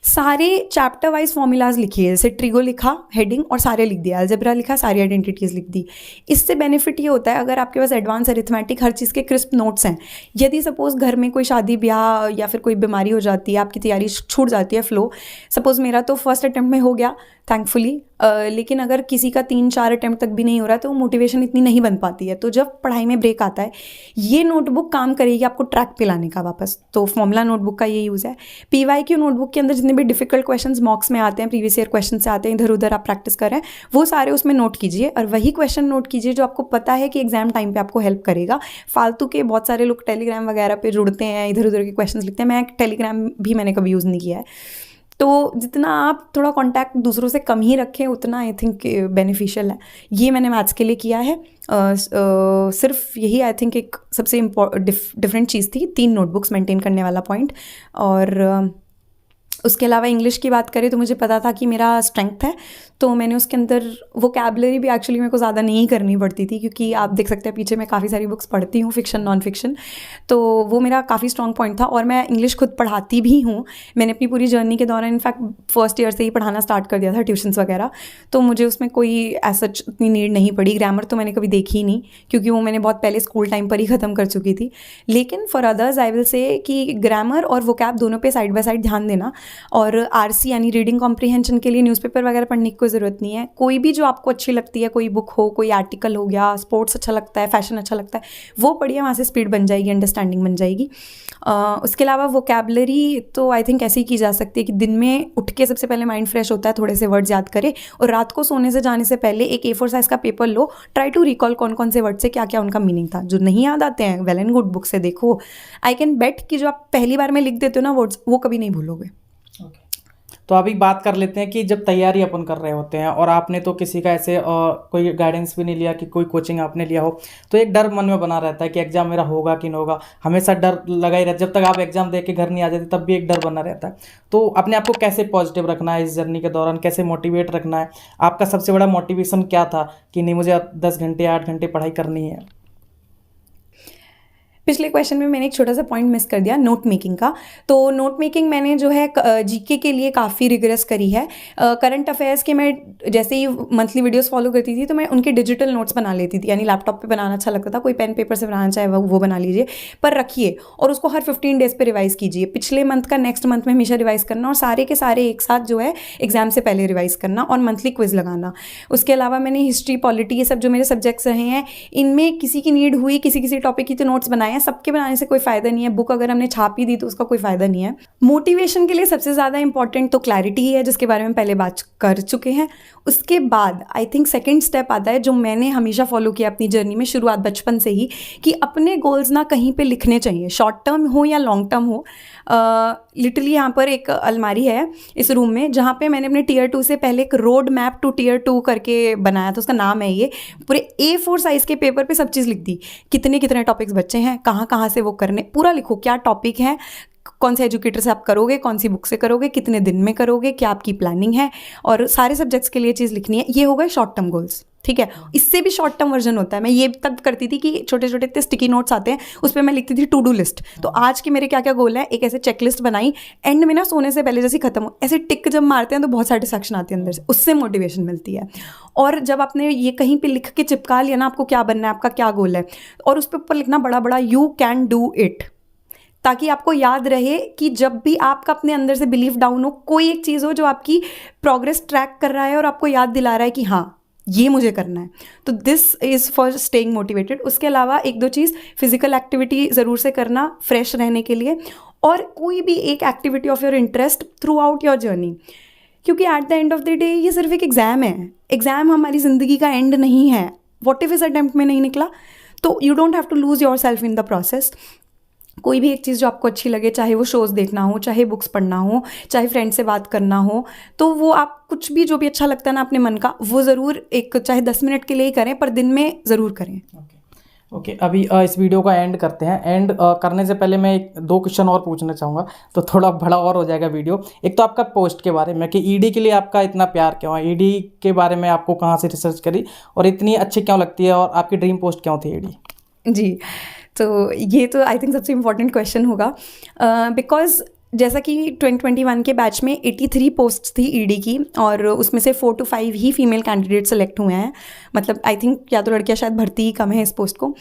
सारे चैप्टर वाइज फॉर्मूलाज लिखिए, जैसे ट्रिगो लिखा हेडिंग और सारे लिख दिया, अलजेब्रा लिखा, सारी आइडेंटिटीज़ लिख दी। इससे बेनिफिट ये होता है अगर आपके पास एडवांस अरिथमेटिक हर चीज़ के क्रिस्प नोट्स हैं, यदि सपोज़ घर में कोई शादी ब्याह या फिर कोई बीमारी हो जाती है, आपकी तैयारी छूट जाती है फ्लो, सपोज़ मेरा तो फर्स्ट अटैम्प्ट में हो गया थैंकफुली, लेकिन अगर किसी का 3-4 अटैम्प्ट तक भी नहीं हो रहा है तो मोटिवेशन इतनी नहीं बन पाती है। तो जब पढ़ाई में ब्रेक आता है, ये नोटबुक काम करेगी आपको ट्रैक पे लाने का वापस। तो फॉर्मूला नोटबुक का ये यूज़ है। PYQ नोटबुक के अंदर जितने भी डिफिकल्ट क्वेश्चंस मॉक्स में आते हैं, प्रीवियस ईयर क्वेश्चन से आते हैं, इधर उधर आप प्रैक्टिस कर रहे हैं, वो सारे उसमें नोट कीजिए और वही क्वेश्चन नोट कीजिए जो आपको पता है कि एग्जाम टाइम पे आपको हेल्प करेगा। फालतू के बहुत सारे लोग टेलीग्राम वगैरह पे जुड़ते हैं, इधर उधर के क्वेश्चन लिखते हैं, मैं टेलीग्राम भी मैंने कभी यूज़ नहीं किया है। तो जितना आप थोड़ा कांटेक्ट दूसरों से कम ही रखें उतना आई थिंक बेनिफिशियल है। ये मैंने मैथ्स के लिए किया है। सिर्फ यही आई थिंक एक सबसे डिफरेंट चीज़ थी, 3 नोटबुक्स मेंटेन करने वाला पॉइंट। और उसके अलावा इंग्लिश की बात करें तो मुझे पता था कि मेरा स्ट्रेंथ है, तो मैंने उसके अंदर वोकैबलरी भी एक्चुअली मेरे को ज़्यादा नहीं करनी पड़ती थी, क्योंकि आप देख सकते हैं पीछे मैं काफ़ी सारी बुक्स पढ़ती हूँ, फिक्शन नॉन फिक्शन, तो वो मेरा काफ़ी स्ट्रॉन्ग पॉइंट था। और मैं इंग्लिश खुद पढ़ाती भी हूँ, मैंने अपनी पूरी जर्नी के दौरान इनफैक्ट फर्स्ट ईयर से ही पढ़ाना स्टार्ट कर दिया था, ट्यूशन्स वगैरह, तो मुझे उसमें कोई ऐसा इतनी नीड नहीं पड़ी। ग्रामर तो मैंने कभी देखी ही नहीं, क्योंकि वो मैंने बहुत पहले स्कूल टाइम पर ही ख़त्म कर चुकी थी। लेकिन for others I will say कि ग्रामर और वोकैब दोनों पे साइड बाय साइड ध्यान देना, और आरसी यानी रीडिंग कॉम्प्रिहेंशन के लिए न्यूज़पेपर वगैरह पढ़ने की कोई ज़रूरत नहीं है। कोई भी जो आपको अच्छी लगती है, कोई बुक हो, कोई आर्टिकल हो गया, स्पोर्ट्स अच्छा लगता है, फैशन अच्छा लगता है, वो पढ़िए, वहाँ से स्पीड बन जाएगी, अंडरस्टैंडिंग बन जाएगी। उसके अलावा वोकैबुलरी तो आई थिंक ऐसे ही की जा सकती है कि दिन में उठ के सबसे पहले माइंड फ्रेश होता है, थोड़े से वर्ड्स याद करें, और रात को सोने से जाने से पहले एक A4 साइज़ का पेपर लो, ट्राई टू रिकॉल कौन कौन से वर्ड से क्या क्या उनका मीनिंग था। जो नहीं याद आते हैं, वेल एंड गुड, बुक से देखो। आई कैन बेट कि जो आप पहली बार में लिख देते हो ना वर्ड्स, वो कभी नहीं भूलोगे। तो अभी बात कर लेते हैं कि जब तैयारी अपन कर रहे होते हैं और आपने तो किसी का ऐसे कोई गाइडेंस भी नहीं लिया कि कोई कोचिंग आपने लिया हो, तो एक डर मन में बना रहता है कि एग्जाम मेरा होगा कि नहीं होगा, हमेशा डर लगा ही रहता है। जब तक आप एग्जाम दे के घर नहीं आ जाते तब भी एक डर बना रहता है। तो अपने आप को कैसे पॉजिटिव रखना है इस जर्नी के दौरान, कैसे मोटिवेट रखना है? आपका सबसे बड़ा मोटिवेशन क्या था कि नहीं मुझे 10 घंटे 8 घंटे पढ़ाई करनी है? पिछले क्वेश्चन में मैंने एक छोटा सा पॉइंट मिस कर दिया, नोट मेकिंग का। तो नोट मेकिंग मैंने जो है जीके के लिए काफ़ी रिगरस करी है। करंट अफेयर्स के मैं जैसे ही मंथली वीडियोस फॉलो करती थी तो मैं उनके डिजिटल नोट्स बना लेती थी, यानी लैपटॉप पे बनाना अच्छा लगता था। कोई पेन पेपर से बनाना चाहे वो बना लीजिए, पर रखिए और उसको हर 15 डेज़ पे रिवाइज़ कीजिए। पिछले मंथ का नेक्स्ट मंथ में हमेशा रिवाइज़ करना, और सारे के सारे एक साथ जो है एग्जाम से पहले रिवाइज़ करना, और मंथली क्विज लगाना। उसके अलावा मैंने हिस्ट्री, पॉलिटी, ये सब जो मेरे सब्जेक्ट्स रहे हैं, इनमें किसी की नीड हुई, किसी टॉपिक की तो नोट्स बनाए हैं। सबके बनाने से कोई फ़ायदा नहीं है, बुक अगर हमने छाप ही दी तो उसका कोई फ़ायदा नहीं है। मोटिवेशन के लिए सबसे ज़्यादा इंपॉर्टेंट तो क्लैरिटी ही है, जिसके बारे में पहले बात कर चुके हैं। उसके बाद आई थिंक सेकंड स्टेप आता है, जो मैंने हमेशा फॉलो किया अपनी जर्नी में, शुरुआत बचपन से ही, कि अपने गोल्स ना कहीं पे लिखने चाहिए, शॉर्ट टर्म हो या लॉन्ग टर्म हो। लिटरली यहाँ पर एक अलमारी है इस रूम में, जहाँ पे मैंने अपने टियर 2 से पहले एक रोड मैप टू टियर 2 करके बनाया था, उसका नाम है ये। पूरे A4 साइज़ के पेपर पे सब चीज़ लिख दी, कितने टॉपिक्स बच्चे हैं, कहाँ से वो करने, पूरा लिखो, क्या टॉपिक है, कौन से एजुकेटर से आप करोगे, कौन सी बुक से करोगे, कितने दिन में करोगे, क्या आपकी प्लानिंग है, और सारे सब्जेक्ट्स के लिए चीज़ लिखनी है। ये हो गए शॉर्ट टर्म गोल्स, ठीक है। इससे भी शॉर्ट टर्म वर्जन होता है। मैं ये तब करती थी कि छोटे इतने स्टिकी नोट्स आते हैं, उस पर मैं लिखती थी टू डू लिस्ट। तो आज के मेरे क्या क्या गोल है, एक ऐसे चेकलिस्ट बनाई, एंड में ना सोने से पहले जैसे खत्म हो, ऐसे टिक जब मारते हैं तो बहुत सेटिस्फैक्शन आती है अंदर से, उससे मोटिवेशन मिलती है। और जब आपने ये कहीं पे लिख के चिपका लिया ना, आपको क्या बनना है, आपका क्या गोल है, और उस पर ऊपर लिखना बड़ा यू कैन डू इट, ताकि आपको याद रहे कि जब भी आपका अपने अंदर से बिलीफ डाउन हो, कोई एक चीज़ हो जो आपकी प्रोग्रेस ट्रैक कर रहा है और आपको याद दिला रहा है कि हाँ ये मुझे करना है, तो this is for staying motivated. उसके अलावा 1-2 चीज़, फिजिकल एक्टिविटी ज़रूर से करना फ्रेश रहने के लिए, और कोई भी एक activity of your interest throughout your journey, क्योंकि at the end of the day ये सिर्फ एक एग्ज़ाम है। एग्ज़ाम हमारी ज़िंदगी का एंड नहीं है। व्हाट इफ इस अटेम्प्ट में नहीं निकला, तो you don't have to lose yourself in the process. कोई भी एक चीज़ जो आपको अच्छी लगे, चाहे वो शोज़ देखना हो, चाहे बुक्स पढ़ना हो, चाहे फ्रेंड से बात करना हो, तो वो आप कुछ भी जो भी अच्छा लगता है ना अपने मन का, वो ज़रूर एक चाहे 10 मिनट के लिए ही करें, पर दिन में ज़रूर करें। ओके, अभी इस वीडियो का एंड करते हैं। एंड करने से पहले मैं 2 क्वेश्चन और पूछना चाहूँगा, तो थोड़ा बड़ा और हो जाएगा वीडियो। एक तो आपका पोस्ट के बारे में कि ईडी के लिए आपका इतना प्यार क्यों है, ईडी के बारे में आपको कहाँ से रिसर्च करी और इतनी अच्छी क्यों लगती है, और आपकी ड्रीम पोस्ट क्यों थी ईडी? जी, तो ये तो आई थिंक सबसे इम्पॉर्टेंट क्वेश्चन होगा, बिकॉज जैसा कि 2021 के बैच में 83 पोस्ट्स थी ईडी की, और उसमें से 4 to 5 he female candidate select हुए हैं। मतलब आई थिंक या तो लड़कियां शायद भर्ती ही कम है इस पोस्ट को।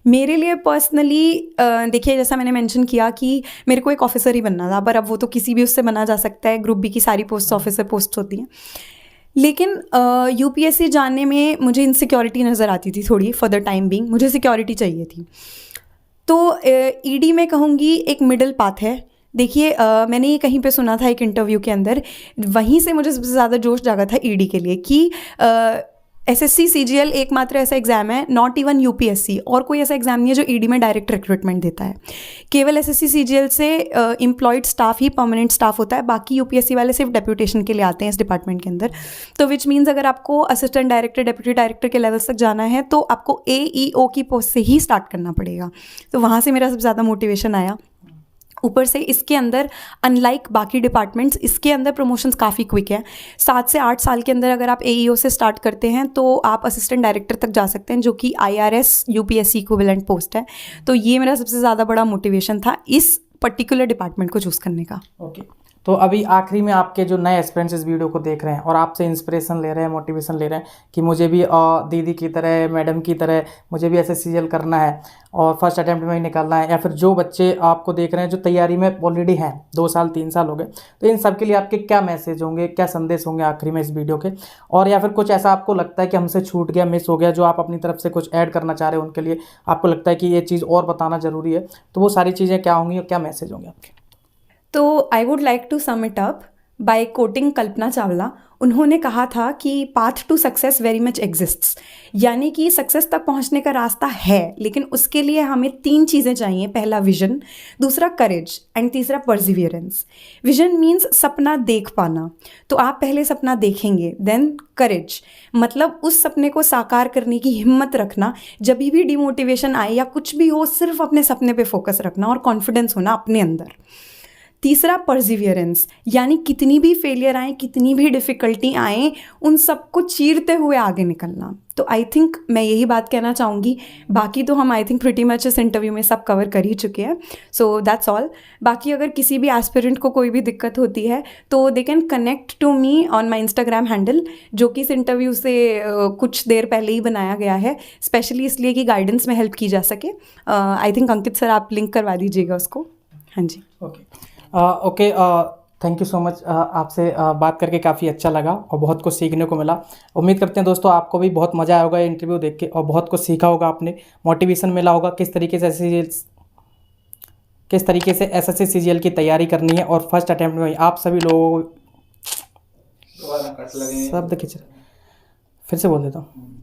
मेरे लिए पर्सनली देखिए, जैसा मैंने मेंशन किया कि मेरे को एक ऑफिसर ही बनना था, पर अब वो तो किसी भी उससे बना जा सकता है। ग्रुप बी की सारी पोस्ट ऑफिसर पोस्ट होती हैं, लेकिन यूपीएससी जाने में मुझे इनसिक्योरिटी नज़र आती थी थोड़ी, फॉर द टाइम बीइंग मुझे सिक्योरिटी चाहिए थी। तो ईडी में कहूँगी एक मिडल पाथ है। देखिए, मैंने ये कहीं पे सुना था एक इंटरव्यू के अंदर, वहीं से मुझे सबसे ज़्यादा जोश जागा था ईडी के लिए कि एसएससी सीजीएल एकमात्र ऐसा एग्ज़ाम है, नॉट इवन यूपीएससी, और कोई ऐसा एग्ज़ाम नहीं है जो ईडी में डायरेक्ट रिक्रूटमेंट देता है। केवल एसएससी सीजीएल से एम्प्लॉयड स्टाफ ही परमानेंट स्टाफ होता है, बाकी यूपीएससी वाले सिर्फ डेप्यूटेशन के लिए आते हैं इस डिपार्टमेंट के अंदर। तो विच मीन्स अगर आपको असिस्टेंट डायरेक्टर, डेप्यूटी डायरेक्टर के लेवल्स तक जाना है तो आपको AEO की पोस्ट से ही स्टार्ट करना पड़ेगा। तो वहाँ से मेरा सबसे ज़्यादा मोटिवेशन आया। ऊपर से इसके अंदर अनलाइक बाकी डिपार्टमेंट्स, इसके अंदर प्रमोशंस काफ़ी क्विक है। 7 से 8 साल के अंदर अगर आप AEO से स्टार्ट करते हैं तो आप असिस्टेंट डायरेक्टर तक जा सकते हैं, जो कि IRS UPSC इक्विवेलेंट पोस्ट है। तो ये मेरा सबसे ज़्यादा बड़ा मोटिवेशन था इस पर्टिकुलर डिपार्टमेंट को चूज़ करने का। ओके, तो अभी आखिरी में आपके जो नए एस्पिरेंट्स इस वीडियो को देख रहे हैं और आपसे इंस्पिरेशन ले रहे हैं, मोटिवेशन ले रहे हैं कि मुझे भी दीदी की तरह, मैडम की तरह मुझे भी ऐसे सीरियल करना है और फर्स्ट अटैम्प्ट में ही निकालना है, या फिर जो बच्चे आपको देख रहे हैं जो तैयारी में ऑलरेडी हैं, 2 साल 3 साल हो गए, तो इन सब के लिए आपके क्या मैसेज होंगे, क्या संदेश होंगे आखिरी में इस वीडियो के? और या फिर कुछ ऐसा आपको लगता है कि हमसे छूट गया, मिस हो गया, जो आप अपनी तरफ से कुछ ऐड करना चाह रहे हैं उनके लिए, आपको लगता है कि ये चीज़ और बताना ज़रूरी है, तो वो सारी चीज़ें क्या होंगी और क्या मैसेज होंगे आपके? तो I would like to sum it up by quoting Kalpana Chawla. उन्होंने कहा था कि path to success very much exists, यानी कि सक्सेस तक पहुंचने का रास्ता है, लेकिन उसके लिए हमें 3 चीज़ें चाहिए। पहला विजन, दूसरा करेज एंड तीसरा परसिवियरेंस। विजन मीन्स सपना देख पाना, तो आप पहले सपना देखेंगे, देन करेज मतलब उस सपने को साकार करने की हिम्मत रखना, जब भी डिमोटिवेशन आए या कुछ भी हो सिर्फ अपने सपने पे फोकस रखना और कॉन्फिडेंस होना अपने अंदर। तीसरा परसिवियरेंस, यानी कितनी भी फेलियर आए, कितनी भी डिफ़िकल्टी आए, उन सबको चीरते हुए आगे निकलना। तो आई थिंक मैं यही बात कहना चाहूँगी। बाकी तो हम आई थिंक प्रिटी मच इस इंटरव्यू में सब कवर कर ही चुके हैं, सो दैट्स ऑल। बाकी अगर किसी भी एस्पिरेंट को कोई भी दिक्कत होती है तो they can connect to me on my Instagram handle, जो कि इस इंटरव्यू से कुछ देर पहले ही बनाया गया है, स्पेशली इसलिए कि गाइडेंस में हेल्प की जा सके। आई थिंक अंकित सर आप लिंक करवा दीजिएगा उसको। हाँ जी, okay, thank you so much. आपसे बात करके काफ़ी अच्छा लगा और बहुत कुछ सीखने को मिला। उम्मीद करते हैं दोस्तों आपको भी बहुत मज़ा आया होगा ये इंटरव्यू देख के और बहुत कुछ सीखा होगा आपने, मोटिवेशन मिला होगा किस तरीके से एसएससी सीजीएल की तैयारी करनी है। और फर्स्ट अटैम्प्ट में आप सभी लोगों शब्द खिंच फिर से बोल देता हूँ।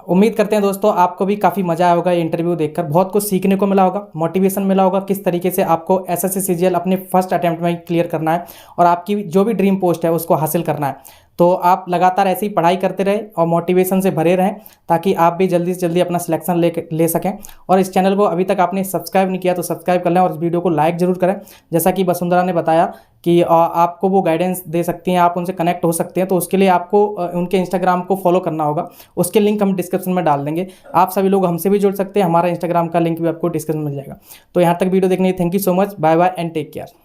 उम्मीद करते हैं दोस्तों आपको भी काफ़ी मज़ा आया होगा ये इंटरव्यू देखकर, बहुत कुछ सीखने को मिला होगा, मोटिवेशन मिला होगा किस तरीके से आपको एसएससी सीजीएल अपने फर्स्ट अटैम्प्ट में क्लियर करना है और आपकी जो भी ड्रीम पोस्ट है उसको हासिल करना है। तो आप लगातार ऐसी ही पढ़ाई करते रहे और मोटिवेशन से भरे रहें ताकि आप भी जल्दी से जल्दी अपना सिलेक्शन ले सकें। और इस चैनल को अभी तक आपने सब्सक्राइब नहीं किया तो सब्सक्राइब कर लें और इस वीडियो को लाइक ज़रूर करें। जैसा कि वसुंधरा ने बताया कि आपको वो गाइडेंस दे सकती हैं, आप उनसे कनेक्ट हो सकते हैं, तो उसके लिए आपको उनके इंस्टाग्राम को फॉलो करना होगा। उसके लिंक हम डिस्क्रिप्शन में डाल देंगे। आप सभी लोग हमसे भी जुड़ सकते हैं, हमारा इंस्टाग्राम का लिंक भी आपको डिस्क्रिप्शन में मिल जाएगा। तो यहाँ तक वीडियो देखने के लिए thank you so much, bye bye and take care.